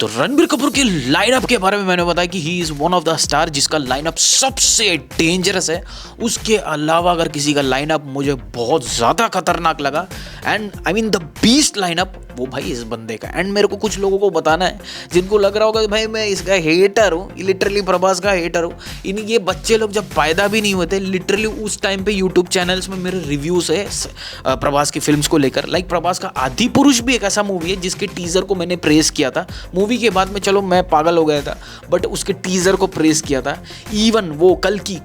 तो रणबीर कपूर के लाइनअप के बारे में मैंने बताया कि he is one of the star जिसका लाइनअप सबसे डेंजरस है। उसके अलावा अगर किसी का लाइनअप मुझे बहुत ज़्यादा खतरनाक लगा and I mean the beast lineup, वो भाई इस बंदे का। एंड मेरे को कुछ लोगों को बताना है जिनको लग रहा होगा कि भाई मैं इसका हेटर हूँ, लिटरली प्रभास का हेटर हूँ। ये बच्चे लोग जब पैदा भी नहीं होते, लिटरली उस टाइम पे यूट्यूब चैनल्स में मेरे रिव्यूज़ है प्रभास की फिल्म्स को लेकर। लाइक प्रभास का आदि पुरुष भी एक ऐसा मूवी है जिसके टीज़र को मैंने प्रेस किया था। मूवी के बाद में चलो मैं पागल हो गया था, बट उसके टीज़र को प्रेस किया था। इवन वो कल्कि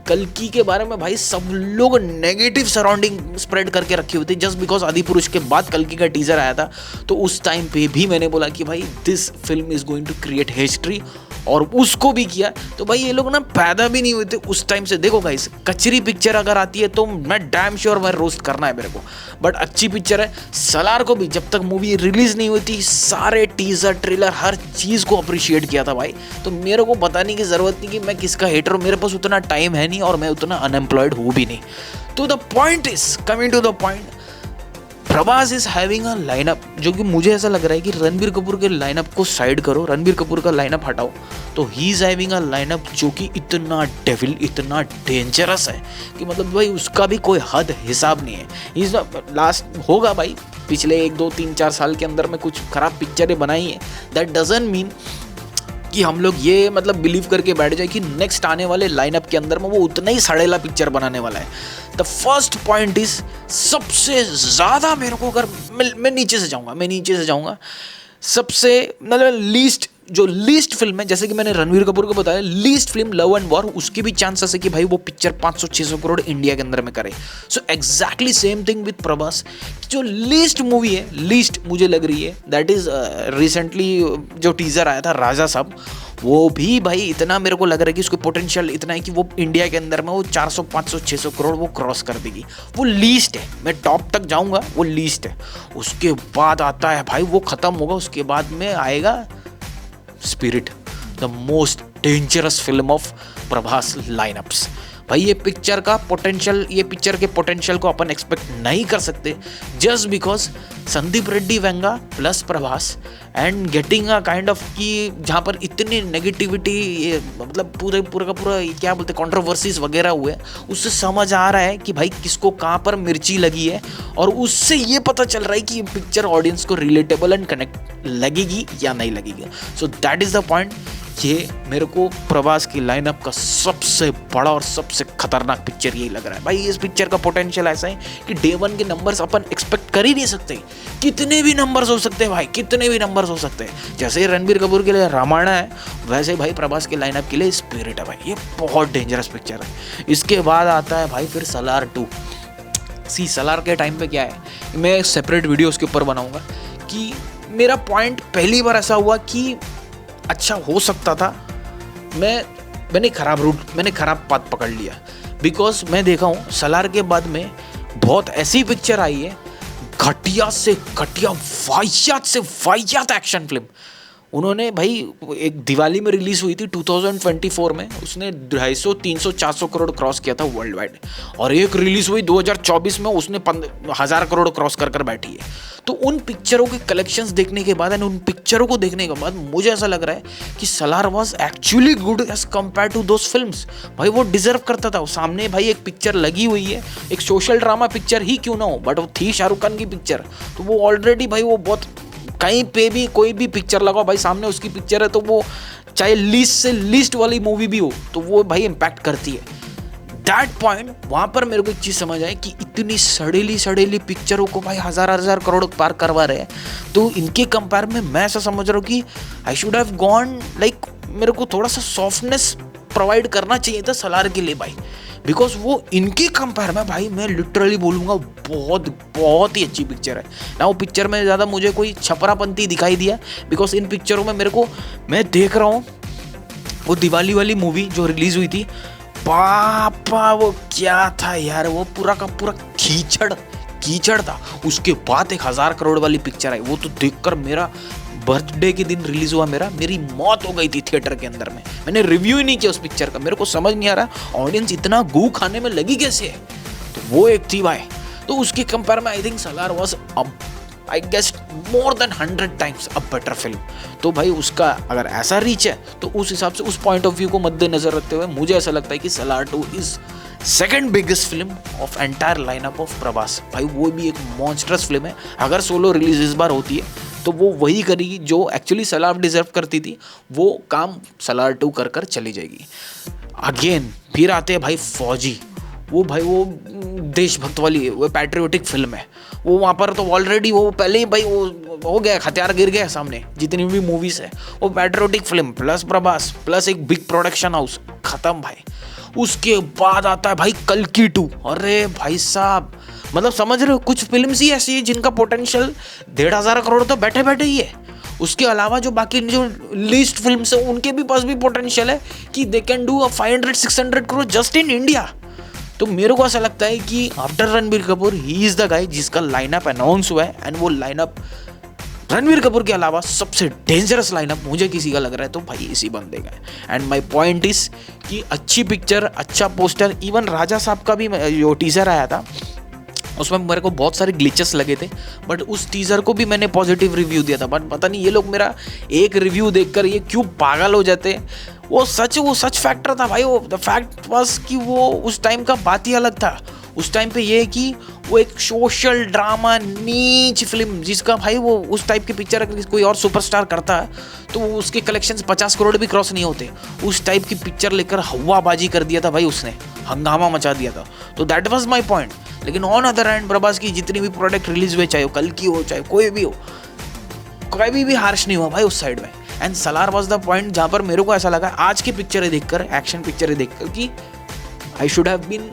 के बारे में भाई सब लोग नेगेटिव सराउंडिंग स्प्रेड करके रखी हुई थी जस्ट बिकॉज आदि पुरुष के बाद कल्कि का टीज़र आया था। तो उस टाइम पे भी मैंने बोला कि भाई this film is going to create history, और उसको भी किया। तो भाई ये लोग ना पैदा भी नहीं हुए थे उस टाइम से। देखो गाइस, कचरी पिक्चर अगर आती है तो मैं डैम श्योर मैं रोस्ट करना है मेरे को, बट अच्छी पिक्चर है। सलार को भी जब तक मूवी रिलीज नहीं हुई थी सारे टीजर ट्रेलर हर चीज़ को अप्रिशिएट किया था भाई। तो मेरे को बताने की ज़रूरत नहीं कि मैं किसका हेटर हूँ, मेरे पास उतना टाइम है नहीं और मैं उतना अनएम्प्लॉयड हूँ भी नहीं। तो the point is coming to the point, Prabhas is having a lineup जो कि मुझे ऐसा लग रहा है कि रणबीर कपूर के लाइनअप को साइड करो, रणबीर कपूर का लाइनअप हटाओ, तो he is having a lineup जो कि इतना डेविल, इतना डेंजरस है कि मतलब भाई उसका भी कोई हद हिसाब नहीं है। इज लास्ट होगा भाई, पिछले 1 2 3 4 साल के अंदर में कुछ खराब पिक्चरें बनाई हैं, दैट डजंट मीन कि हम लोग ये मतलब बिलीव करके बैठ जाए कि नेक्स्ट आने वाले लाइनअप के अंदर में वो उतना ही सड़ेला पिक्चर बनाने वाला है। द फर्स्ट पॉइंट इज, सबसे ज़्यादा मेरे को अगर मैं नीचे से जाऊँगा, सबसे मतलब लीस्ट फिल्म है, जैसे कि मैंने रणबीर कपूर को बताया least film love and war, उसके भी चांसेस है कि भाई वो पिक्चर 500-600 करोड़ इंडिया के अंदर में करे। So exactly same thing with Prabhas, जो लीस्ट मूवी है, लीस्ट मुझे लग रही है दैट इज रिसेंटली जो टीजर आया था राजा साहब, वो भी भाई इतना मेरे को लग रहा है कि उसको पोटेंशियल इतना है कि वो इंडिया के अंदर में वो 400-500-600 करोड़ वो क्रॉस कर देगी। वो लीस्ट है, मैं टॉप तक जाऊंगा, वो लीस्ट है। उसके बाद आता है भाई वो खत्म होगा, उसके बाद में आएगा spirit, the most dangerous film of Prabhas line-ups. भाई ये पिक्चर के पोटेंशियल को अपन एक्सपेक्ट नहीं कर सकते just because Sandeep Reddy Venga plus Prabhas and getting a kind of कि जहाँ पर इतनी नेगेटिविटी मतलब पूरा का पूरा क्या बोलते कंट्रोवर्सीज वगैरह हुए, उससे समझ आ रहा है कि भाई किसको कहाँ पर मिर्ची लगी है, और उससे ये पता चल रहा है कि ये पिक्चर ऑडियंस को रिलेटेबल एंड कनेक्ट लगेगी या नहीं लगेगी। So that is the point. ये मेरे को प्रभास की लाइनअप का सबसे बड़ा और सबसे खतरनाक पिक्चर यही लग रहा है। भाई इस पिक्चर का पोटेंशियल ऐसा है कि डे 1 के नंबर्स अपन एक्सपेक्ट कर ही नहीं सकते, कितने भी नंबर्स हो सकते हैं भाई, कितने भी नंबर्स हो सकते हैं। जैसे रणबीर कपूर के लिए रामायण है, वैसे भाई प्रभास के लाइनअप के लिए स्पिरिट है। भाई ये बहुत डेंजरस पिक्चर है। इसके बाद आता है भाई फिर सलार 2। सलार के टाइम पे क्या है, मैं सेपरेट वीडियो उसके ऊपर बनाऊंगा कि मेरा पॉइंट पहली बार ऐसा हुआ कि अच्छा हो सकता था मैंने खराब पाथ पकड़ लिया, बिकॉज मैं देखा हूँ सलार के बाद में बहुत ऐसी पिक्चर आई है घटिया से घटिया, वाहियात से वाहियात एक्शन फिल्म। उन्होंने भाई एक दिवाली में रिलीज़ हुई थी 2024 में, उसने 250, 300, 400 करोड़ क्रॉस किया था वर्ल्ड वाइड, और एक रिलीज़ हुई 2024 में उसने 1000 करोड़ क्रॉस कर बैठी है। तो उन पिक्चरों के कलेक्शंस देखने के बाद एंड उन पिक्चरों को देखने के बाद मुझे ऐसा लग रहा है कि Salaar was actually good as compare to those films. भाई वो डिजर्व करता था। सामने भाई एक पिक्चर लगी हुई है, एक सोशल ड्रामा पिक्चर ही क्यों ना हो, बट वो थी शाहरुख खान की पिक्चर, तो वो ऑलरेडी भाई वो बहुत कहीं पे भी कोई भी पिक्चर लगाओ भाई सामने उसकी पिक्चर है, तो वो चाहे लीस्ट से लीस्ट वाली मूवी भी हो तो वो भाई इम्पैक्ट करती है। दैट पॉइंट, वहाँ पर मेरे को एक चीज़ समझ आई कि इतनी सड़ेली पिक्चरों को भाई हजार करोड़ पार करवा रहे हैं, तो इनके कंपेयर में मैं ऐसा समझ रहा हूँ कि I should have gone like, मेरे को थोड़ा सा सॉफ्टनेस प्रोवाइड करना चाहिए था सलार के लिए भाई, बिकॉज वो इनके कंपेयर में भाई मैं लिटरली बोलूँगा बहुत ही अच्छी पिक्चर है ना। वो पिक्चर में ज़्यादा मुझे कोई छपरापंती दिखाई दिया, बिकॉज इन पिक्चरों में मैं देख रहा हूँ वो दिवाली वाली मूवी जो रिलीज़ हुई थी, पापा वो क्या था यार, वो पूरा का पूरा कीचड़ था। उसके बाद 1000 करोड़ वाली पिक्चर आई, वो तो देखकर मेरा बर्थडे के दिन रिलीज हुआ, मेरी मौत हो गई थी थिएटर के अंदर में। मैंने रिव्यू ही नहीं किया उस पिक्चर का, मेरे को समझ नहीं आ रहा ऑडियंस इतना गू खाने में लगी कैसे है। तो वो एक थी भाई, तो उसके कंपेयर में I think Salaar was I guess more than 100 times a better film. तो भाई उसका अगर ऐसा रीच है तो उस हिसाब से उस पॉइंट ऑफ व्यू को मद्देनजर रखते हुए मुझे ऐसा लगता है कि Salaar 2 is second biggest film of entire lineup of Prabhas. भाई वो भी एक मॉन्स्टरस फिल्म है। अगर सोलो रिलीज इस बार होती है तो वो वही करेगी जो एक्चुअली सलार डिजर्व करती थी, वो काम सलार 2 कर कर चली जाएगी। अगेन फिर आते हैं भाई फौजी। वो भाई वो देशभक्त वाली वो पैट्रियोटिक फिल्म है। वो वहाँ पर तो ऑलरेडी वो पहले ही भाई वो हो गया, हथियार गिर गया सामने, जितनी भी मूवीज है वो patriotic film plus Prabhas plus एक बिग प्रोडक्शन हाउस, खत्म भाई। उसके बाद आता है भाई कल्कि 2। अरे भाई साहब, मतलब समझ रहे हो, कुछ फिल्म्स ही ऐसी है जिनका पोटेंशियल 1,500 करोड़ तो बैठे बैठे ही है। उसके अलावा जो बाकी जो लिस्ट फिल्म्स है उनके भी पास भी पोटेंशियल है कि they can do 500-600 crore just in India. तो मेरे को ऐसा लगता है कि after Ranbir Kapoor he is the guy जिसका लाइनअप अनाउंस हुआ है, एंड वो लाइनअप रणबीर कपूर के अलावा सबसे डेंजरस लाइनअप मुझे किसी का लग रहा है तो भाई इसी बंदे का है। एंड माय पॉइंट इज कि अच्छी पिक्चर, अच्छा पोस्टर, इवन राजा साहब का भी जो टीजर आया था उसमें मेरे को बहुत सारे ग्लिचेस लगे थे, बट उस टीजर को भी मैंने पॉजिटिव रिव्यू दिया था। बट पता नहीं ये लोग मेरा एक रिव्यू देखकर ये क्यों पागल हो जाते हैं। वो सच फैक्टर था भाई। वो द फैक्ट वाज कि वो उस टाइम का बात ही अलग था। उस टाइम पे ये कि वो एक सोशल ड्रामा नीच फिल्म जिसका भाई वो उस टाइप की पिक्चर अगर कोई और सुपरस्टार करता है तो उसके कलेक्शंस 50 करोड़ भी क्रॉस नहीं होते। उस टाइप की पिक्चर लेकर हवाबाजी कर दिया था भाई, उसने हंगामा मचा दिया था। तो दैट वाज माय पॉइंट। लेकिन ऑन अदर हैंड प्रभास की जितनी भी प्रोडक्ट रिलीज हुए, चाहे वो कल्कि हो चाहे कोई भी हो, कोई भी हार्श नहीं हुआ भाई उस साइड में। And Salaar was the point जहाँ पर मेरे को ऐसा लगा आज की पिक्चरें देखकर, एक्शन पिक्चरें देखकर, कि I should have been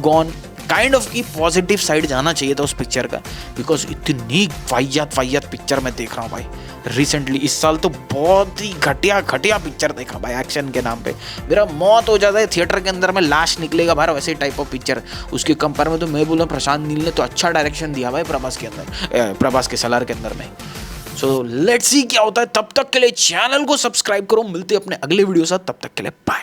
gone kind of की पॉजिटिव साइड जाना चाहिए था उस पिक्चर का, बिकॉज इतनी वाहियात पिक्चर मैं देख रहा हूँ भाई रिसेंटली। इस साल तो बहुत ही घटिया पिक्चर देखा भाई एक्शन के नाम पे। मेरा मौत हो जाता है थिएटर के अंदर में, लाश निकलेगा बाहर, वैसे टाइप ऑफ पिक्चर। उसके कंपेयर में तो मैं बोलूँ प्रशांत नील ने तो अच्छा डायरेक्शन दिया भाई प्रभास के अंदर, प्रभास के सलार के अंदर में। सो लेट्स सी क्या होता है। तब तक के लिए चैनल को सब्सक्राइब करो। मिलते हैं अपने अगले वीडियो साथ, तब तक के लिए बाय।